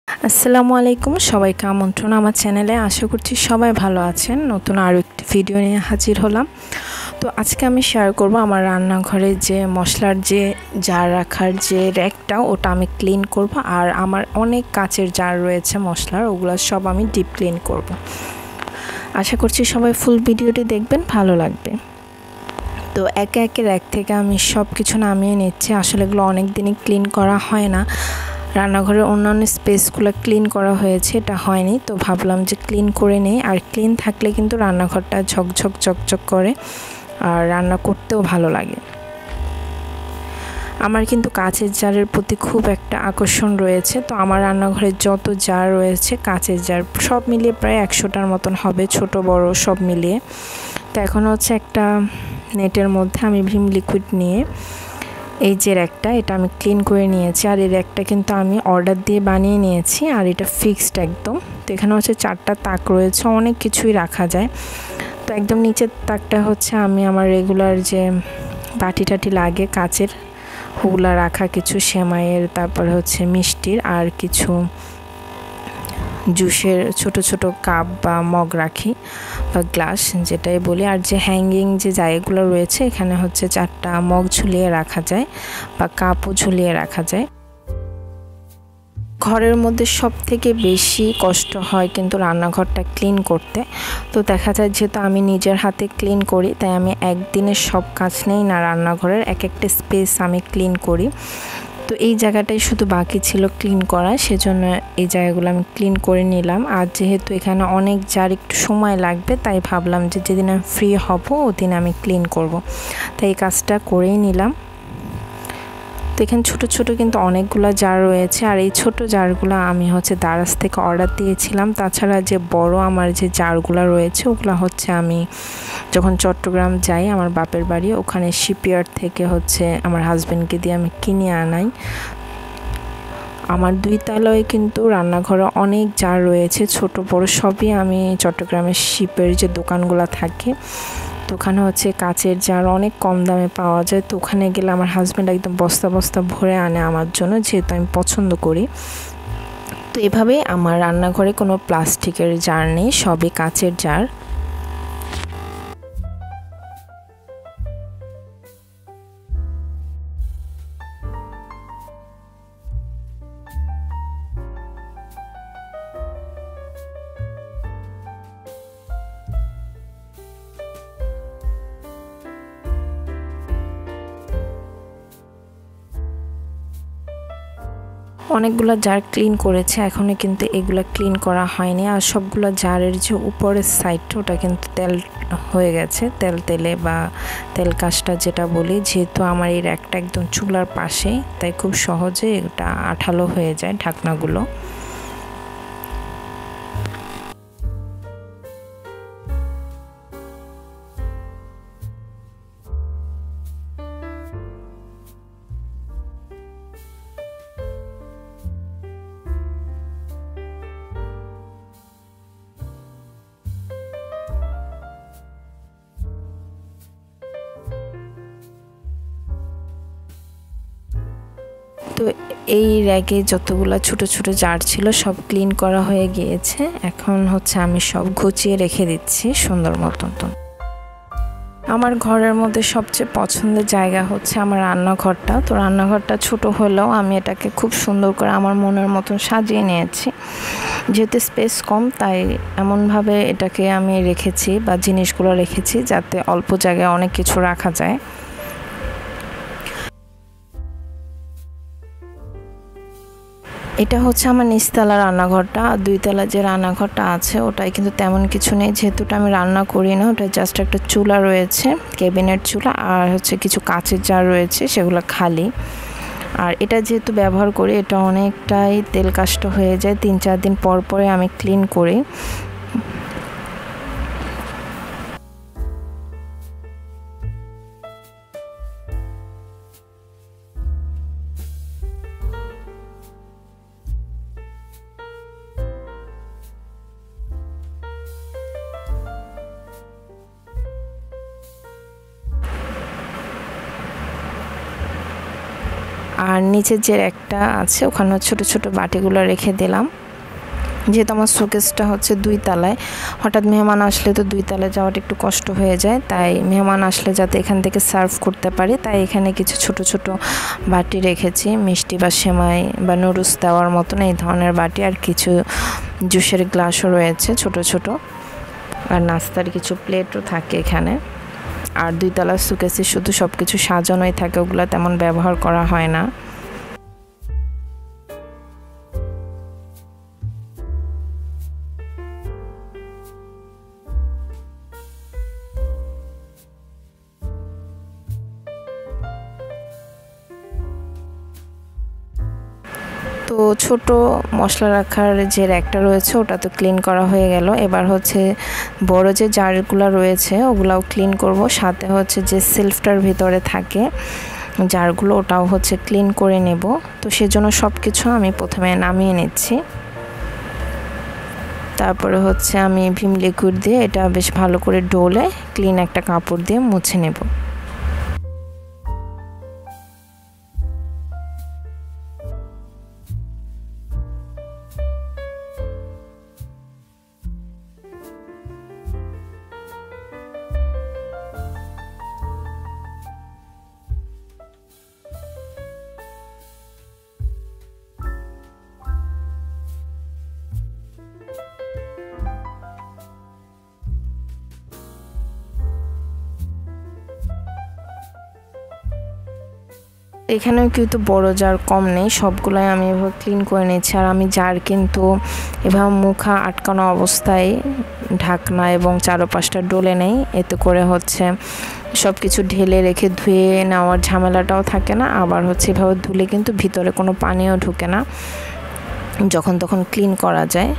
আসসালামু আলাইকুম, সবাইকে আমন্ত্রণ আমার চ্যানেলে। আশা করছি সবাই ভালো আছেন। নতুন আরও একটি ভিডিও নিয়ে হাজির হলাম। তো আজকে আমি শেয়ার করব আমার রান্নাঘরে যে মশলার যে জার রাখার যে র্যাকটা, ওটা আমি ক্লিন করব। আর আমার অনেক কাচের জার রয়েছে মশলার, ওগুলো সব আমি ডিপ ক্লিন করব। আশা করছি সবাই ফুল ভিডিওটি দেখবেন, ভালো লাগবে। তো একে একে র্যাক থেকে আমি সব কিছু নামিয়ে নিচ্ছি। আসলে এগুলো অনেক দিনই ক্লিন করা হয় না। রান্নাঘরের অন্যান্য স্পেসগুলো ক্লিন করা হয়েছে, এটা হয়নি। তো ভাবলাম যে ক্লিন করে নেই। আর ক্লিন থাকলে কিন্তু রান্নাঘরটা ঝকঝক চকচক করে, আর রান্না করতেও ভালো লাগে। আমার কিন্তু কাচের জারের প্রতি খুব একটা আকর্ষণ রয়েছে। তো আমার রান্নাঘরে যত জার রয়েছে কাচের জার সব মিলিয়ে প্রায় 100টার মতন হবে, ছোট বড় সব মিলিয়ে। তো এখন হচ্ছে একটা নেটের মধ্যে আমি ভিম লিকুইড নিয়ে এই যে র্যাকটা, এটা আমি ক্লিন করে নিয়েছি। আর এই র্যাকটা কিন্তু আমি অর্ডার দিয়ে বানিয়ে নিয়েছি, আর এটা ফিক্সড একদম। তো এখানে হচ্ছে 4টা তাক রয়েছে, অনেক কিছুই রাখা যায়। তো একদম নিচের তাকটা হচ্ছে আমি আমার রেগুলার যে বাটি টাটি লাগে কাচের, ওগুলা রাখা, কিছু সেমাইয়ের, তারপরে হচ্ছে মিষ্টির, আর কিছু জুসের ছোট ছোট কাপ বা মগ রাখি বা গ্লাস যেটাই বলি। আর যে হ্যাঙ্গিং যে জায়গাগুলো রয়েছে, এখানে হচ্ছে 4টা মগ ঝুলিয়ে রাখা যায় বা কাপও ঝুলিয়ে রাখা যায়। ঘরের মধ্যে সব থেকে বেশি কষ্ট হয় কিন্তু রান্নাঘরটা ক্লিন করতে। তো দেখা যায় যেহেতু আমি নিজের হাতে ক্লিন করি, তাই আমি একদিনের সব কাজ নেই না, রান্নাঘরের এক একটা স্পেস আমি ক্লিন করি। তো এই জায়গাটাই শুধু বাকি ছিল ক্লিন করা, সেজন্য এই জায়গাগুলো আমি ক্লিন করে নিলাম। আর যেহেতু এখানে অনেক জার একটু সময় লাগবে, তাই ভাবলাম যে যেদিন আমি ফ্রি হব ওদিন আমি ক্লিন করব। তাই এই কাজটা করেই নিলাম। তো এখানে ছোট ছোট কিন্তু অনেকগুলো জার রয়েছে। আর এই ছোট জারগুলো আমি হচ্ছে দারাজ থেকে অর্ডার দিয়েছিলাম। তাছাড়া যে বড় আমার যে জারগুলো রয়েছে, ওগুলো হচ্ছে আমি যখন চট্টগ্রাম যাই আমার বাপের বাড়ি, ওখানে শিপইয়ার্ড থেকে হচ্ছে আমার হাজবেন্ডকে দিয়ে আমি কিনে আনাই। আমার 2 তলায় কিন্তু রান্নাঘরে অনেক জার রয়েছে, ছোট বড় সবই আমি চট্টগ্রামের শিপের যে দোকানগুলো থাকে, তো ওখানে হচ্ছে কাচের জার অনেক কম দামে পাওয়া যায়। তো ওখানে গেলে আমার হাজব্যান্ড একদম বস্তা বস্তা ভরে আনে আমার জন্য, যেহেতু আমি পছন্দ করি। তো এভাবেই আমার রান্নাঘরে কোনো প্লাস্টিকের জার নেই, সবই কাচের জার। অনেকগুলো জার ক্লিন করেছে, এখনও কিন্তু এগুলো ক্লিন করা হয়নি। আর সবগুলো জারের যে উপরের সাইডটা, ওটা কিন্তু তেল হয়ে গেছে, তেলে বা তেল কাজটা যেটা বলি। যেহেতু আমার এই র্যাকটা একদম চুলার পাশেই, তাই খুব সহজে এটা আঠালো হয়ে যায় ঢাকনাগুলো। তো এই র্যাকে যতগুলো ছোট ছোট জার ছিল সব ক্লিন করা হয়ে গিয়েছে। এখন হচ্ছে আমি সব গুছিয়ে রেখে দিচ্ছি সুন্দর মতন। আমার ঘরের মধ্যে সবচেয়ে পছন্দের জায়গা হচ্ছে আমার রান্নাঘরটা। তো রান্নাঘরটা ছোট হলেও আমি এটাকে খুব সুন্দর করে আমার মনের মতন সাজিয়ে নিয়েছি। যেহেতু স্পেস কম, তাই এমনভাবে এটাকে আমি রেখেছি বা জিনিসগুলো রেখেছি যাতে অল্প জায়গায় অনেক কিছু রাখা যায়। এটা হচ্ছে আমার নিচতলা রান্নাঘরটা। আর 2 তলা যে রান্নাঘরটা আছে, ওটাই কিন্তু তেমন কিছু নেই, যেহেতু আমি রান্না করি না। ওটা জাস্ট একটা চুলা রয়েছে, ক্যাবিনেট চুলা, আর হচ্ছে কিছু কাচের জার রয়েছে, সেগুলো খালি। আর এটা যেহেতু ব্যবহার করি, এটা অনেকটাই তেল কাষ্ট হয়ে যায়, 3-4 দিন পর পরে আমি ক্লিন করি। আর নিচের যে একটা আছে ওখানে ছোট ছোট বাটিগুলো রেখে দিলাম। যেহেতু আমার শোকেসটা হচ্ছে 2 তলায়, হঠাৎ মেহমান আসলে তো 2 তলায় যাওয়াটা একটু কষ্ট হয়ে যায়, তাই মেহমান আসলে যাতে এখান থেকে সার্ভ করতে পারি তাই এখানে কিছু ছোট ছোট বাটি রেখেছি, মিষ্টি বা সেমাই বা নুডলস দেওয়ার মতন এই ধরনের বাটি। আর কিছু জুসের গ্লাসও রয়েছে ছোট ছোট, আর নাস্তার কিছু প্লেটও থাকে এখানে। আর 2 তলার শোকেসে শুধু সব কিছু সাজানোই থাকে, ওগুলো তেমন ব্যবহার করা হয় না। তো ছোট মশলা রাখার যে র্যাকটা রয়েছে ওটা তো ক্লিন করা হয়ে গেল। এবার হচ্ছে বড় যে জারগুলো রয়েছে ওগুলাও ক্লিন করব, সাথে হচ্ছে যে সেলফটার ভিতরে থাকে জারগুলো ওটাও হচ্ছে ক্লিন করে নেব। তো সেজন্য সব কিছু আমি প্রথমে নামিয়ে নিচ্ছি। তারপরে হচ্ছে আমি ভিম লিকুইড দিয়ে এটা বেশ ভালো করে ডলে ক্লিন একটা কাপড় দিয়ে মুছে নেব। এখানেও কিন্তু বড় জার কম নেই, সবগুলাই আমি এভাবে ক্লিন করে নিচ্ছি। আর আমি জার কিন্তু এভাবে মুখা আটকানো অবস্থায় ঢাকনা এবং চারপাশটা ডলে নেই, এতে করে হচ্ছে সব কিছু ঢেলে রেখে ধুয়ে নেওয়ার ঝামেলাটাও থাকে না। আবার হচ্ছে এভাবে ধুলে কিন্তু ভিতরে কোনো পানিও ঢুকে না, যখন তখন ক্লিন করা যায়।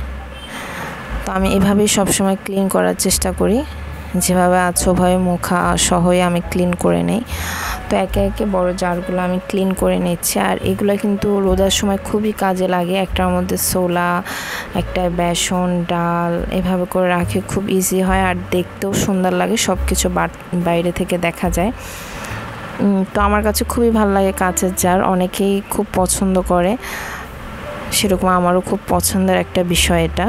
তো আমি এভাবেই সবসময় ক্লিন করার চেষ্টা করি, যেভাবে আছে ওভাবে মুখা সহই আমি ক্লিন করে নেই। তো একে একে বড় জারগুলো আমি ক্লিন করে নিচ্ছি। আর এগুলো কিন্তু রোজার সময় খুবই কাজে লাগে। একটার মধ্যে ছোলা, একটা বেসন, ডাল এভাবে করে রাখে, খুব ইজি হয় আর দেখতেও সুন্দর লাগে, সব কিছু বাইরে থেকে দেখা যায়। তো আমার কাছে খুবই ভালো লাগে কাঁচের জার, অনেকেই খুব পছন্দ করে, সেরকম আমারও খুব পছন্দের একটা বিষয় এটা।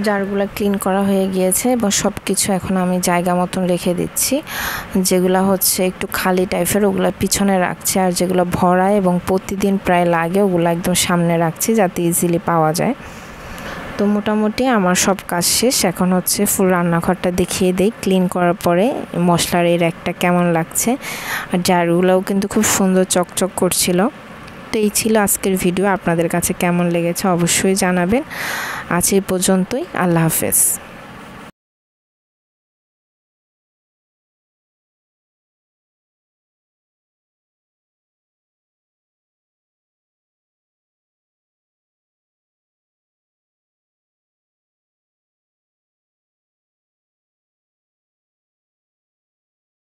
জারগুলো ক্লিন করা হয়ে গিয়েছে এবং সব কিছু এখন আমি জায়গা মতন রেখে দিচ্ছি। যেগুলো হচ্ছে একটু খালি টাইপের ওগুলো পিছনে রাখছি, আর যেগুলো ভরা এবং প্রতিদিন প্রায় লাগে ওগুলো একদম সামনে রাখছি যাতে ইজিলি পাওয়া যায়। তো মোটামুটি আমার সব কাজ শেষ, এখন হচ্ছে ফুল রান্নাঘরটা দেখিয়ে দেই ক্লিন করার পরে মশলার এই র্যাকটা কেমন লাগছে। আর জারগুলোও কিন্তু খুব সুন্দর চকচক করছিল। তো এই ছিল আজকের ভিডিও, আপনাদের কাছে কেমন লেগেছে অবশ্যই জানাবেন। আজ এই পর্যন্তই, আল্লাহ হাফেজ।